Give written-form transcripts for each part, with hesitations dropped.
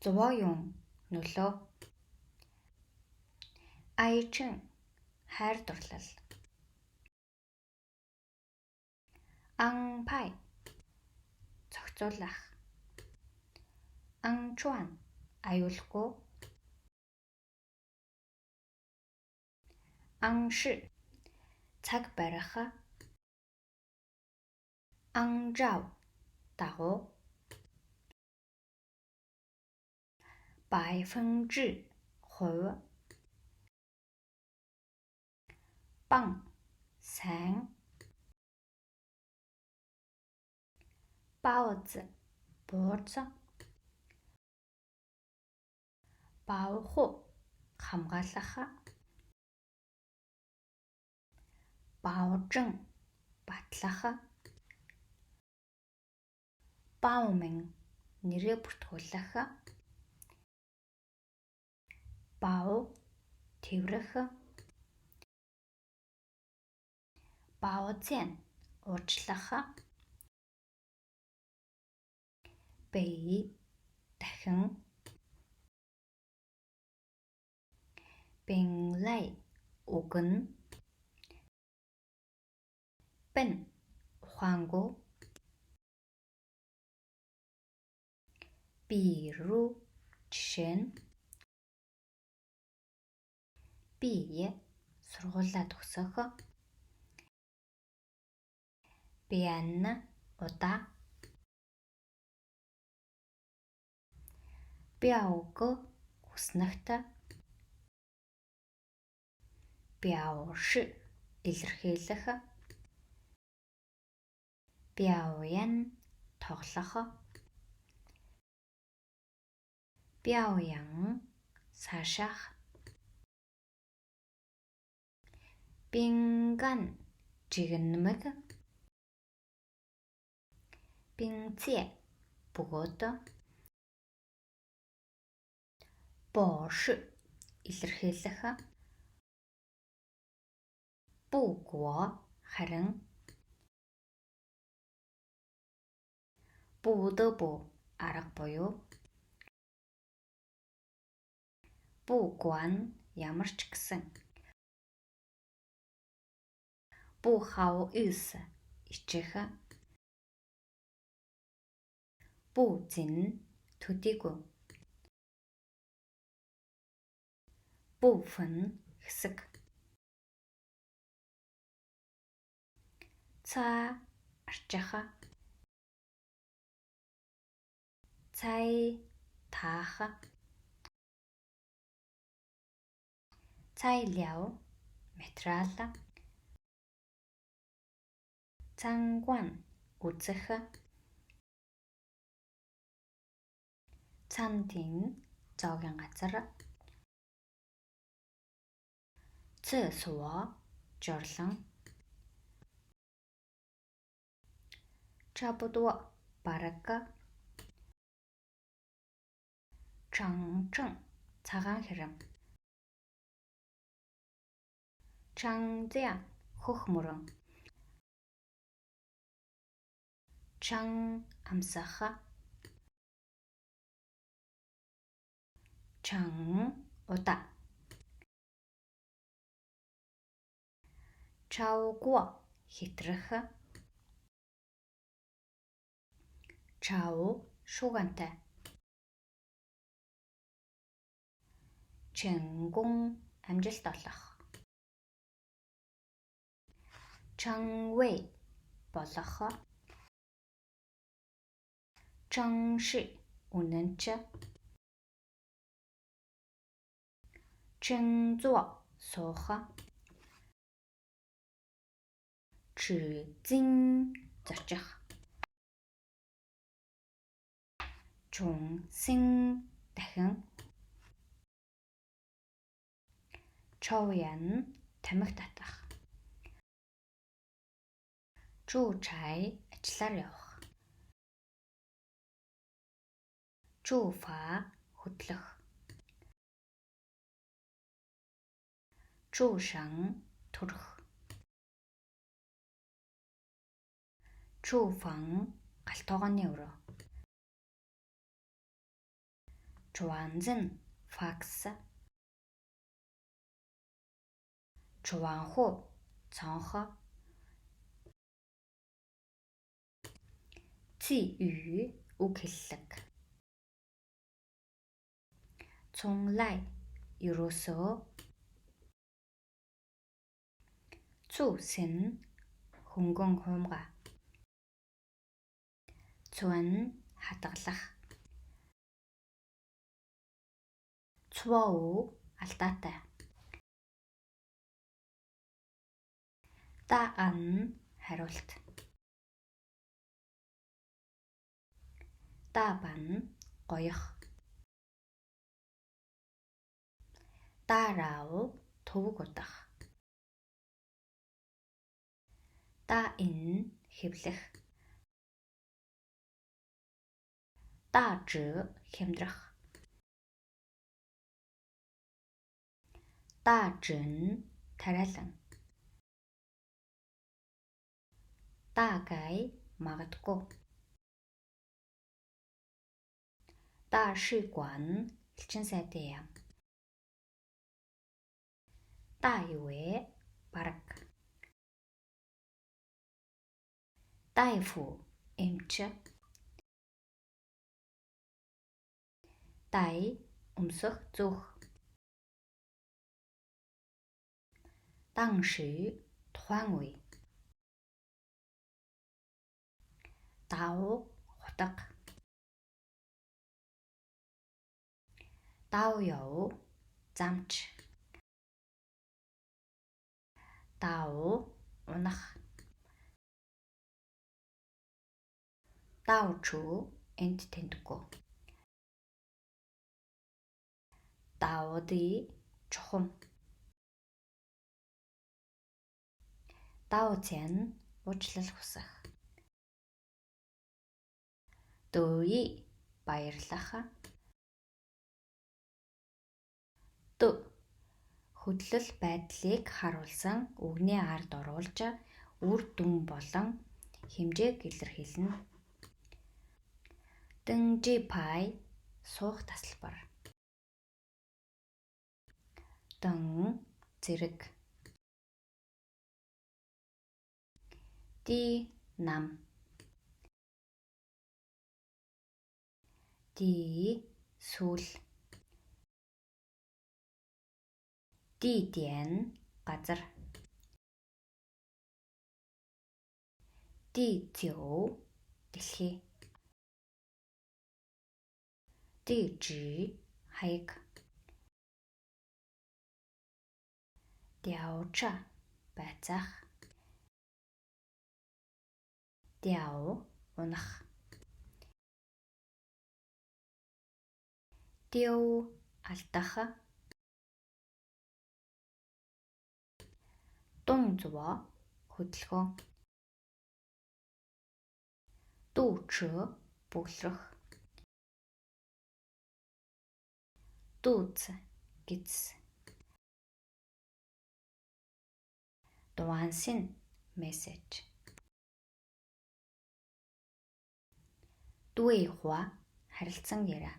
Зуваа юм нөлөө. Аячин хайр дурлал. Анпай зохицуулах. Анчуан аюулгүй. Анши цаг барих. Анжав дагуу. Байфэнжи хувь. Бан сайн. Баоз бууз. Баоху хамгаалах. Баожин батлах. Баомин нэрээ бүртгүүлэх. Бао тэврэх. Баозен уучлах. Бэй дахин. Бэнлай угэн. Бэн ухаангүй. Бирүү жишээ нь. Би сургуулаа төгсөх. Биан удаа. Бяог хүснэгт. Бяоши илэрхийлэх. Бяоян тоглох. Бяоян саашаах. Бинган жигнэмэг. Бинцээ бөгөөд. Боош илэрхийлэх. Бүүгөө харин. Бүүдэбүү арга буюу. Бүүгуан ямар ч гэсэн. Бүүхав ис ичих. Бүүзин төдийгүй. Бүүфэн хэсэг. Цаа арчих. Цай таах. Цай ляо материал. Цангуан үзэх. Цантин зоогийн газар. Цэсуо жорлон. Чабудуо бараг. Чанчэн цагаан хэрэм. Чанзян хөх мөрөн. Чан амсах. Чан удаа. Чаугуо хитрэх. Чау шугантай. Чэнгун амжилт олох. Чанвэй болох. Чанши үнэнч. Чэнзуо суух. Чүзин зорчих. Чунсин дахин. Чоуян тамхи татах. Чуучай ажиллаар явах. Чууфа хөдлөх. Чуушан төрөх. Чууфан галтгооны өрөө. Чуванзэн факс. Чуванху цонхо. Ци 유 үг хэллэг. Цунлай ерөөсөө. Цу син хөнгөн хуумга. Цуан хадгалах. Цвоо алдаатай. Та ан хариулт. Та бан гоёх. Дарав төвөг удах. Та энэ хэвлэх. Даж хямдрах. Дажин тариалан. Дагай магадгүй. Дашигуан элчин сайдын яам. Та юу вэ? Бараг. Дайфу эмч. Дай өмсөх зөөх. Данши тухайн үе. Дав хутаг. Дав яв замч. Дав унах. Давчу энд тэндгүй. Давди чухам. Давцэн уучлал хүсэх. Дөөи баярлах. Дө хөдлөл байдлыг харуулсан үгний ард оруулж үр дүн болон хэмжээг илэрхийлнэ. Дэнжи пай суух тасалбар. Дан зэрэг. Ди нам. Ди сүүл. Ди диэн газар. Ди зөө дэлхий. Ди жи хаяг. Дяуча байцаах. Дяв унах. Дяв алдах. Дун зува хөдөлгөөн. Дүүч бүглэрэх. Дүүц гиз. Дуансын мессеж. Дүэ хуа харилцан яриа.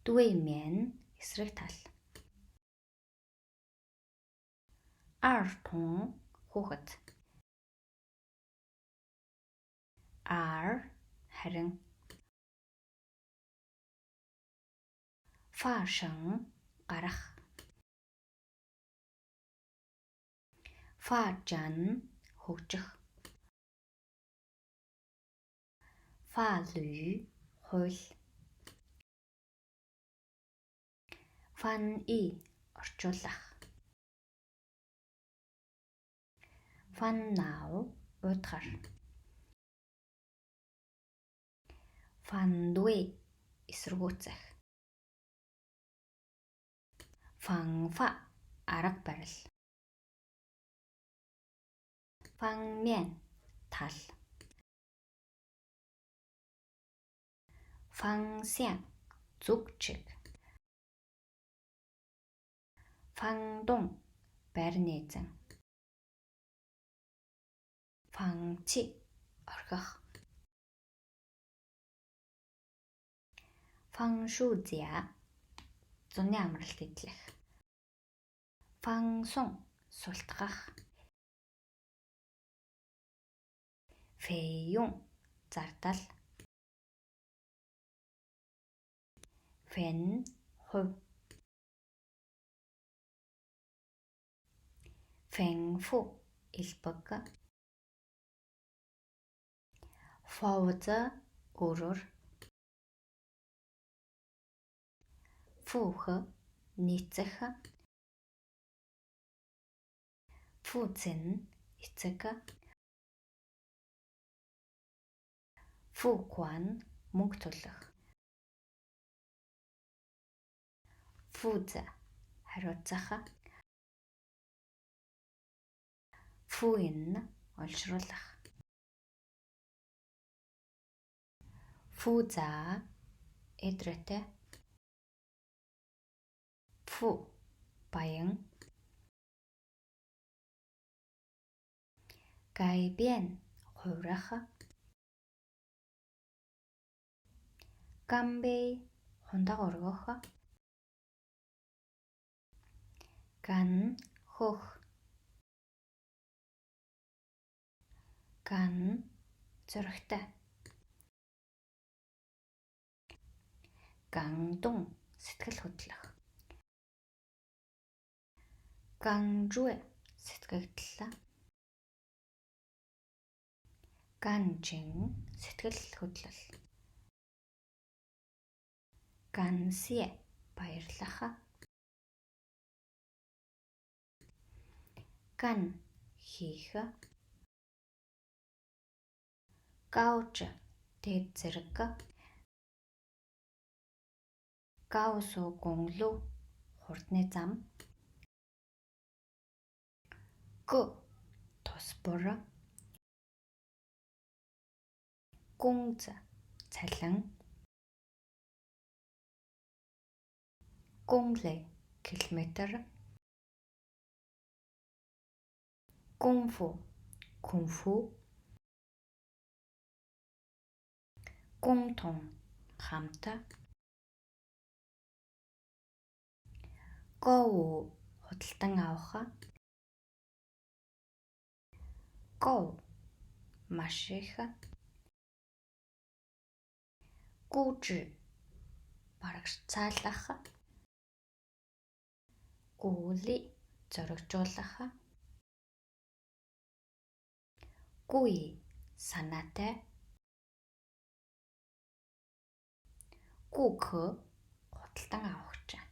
Дүэ мен эсрэг тал. Ар тун хүүхэд. Ар харин. Фашин гарах. Фажан хөгжих. Фалүй хууль. Фан и орчуулах. Фан нау уутгар. Фандуи эсэргүүцэх. Фанфа арга барил. Фанмян тал. Фансян зүг чиг. Фандун байрны эзэн. Фанчи орхих. фаншузя зуны амралт идэх. фансун султгах. фэйюн зардал. фэн хувь. фэнфу элбэг. фоуза өрөр. фүүх нийцэх. фүүцэн эцэг. фүүкуан мөнгө төлөх. фүүзэ хариуцах. фүүин олшруулах. фүүза эдрэтэ. фүү баян. гайбиэн хувирах. гамбэй хундаг өргөх. ган хөх. ган зөрөгтэй. гандун сэтгэл хөдлөх. ганжуэ сэтгэгдэл. ганжин сэтгэл хөдлөл. гансие баярлах. ган хийх. гауж дээд зэрэг. гаусу гүнглүү хурдны зам. гү тус бүр. гүнз цалин. гүнлэ километр. гүнфу кунфу. гүнтун хамт. гоу худалдан авах. гоу маш их. гүүж барагцаалах. гүүли зоригжуулах. гүй санаатай. гүүх худалдан авахч.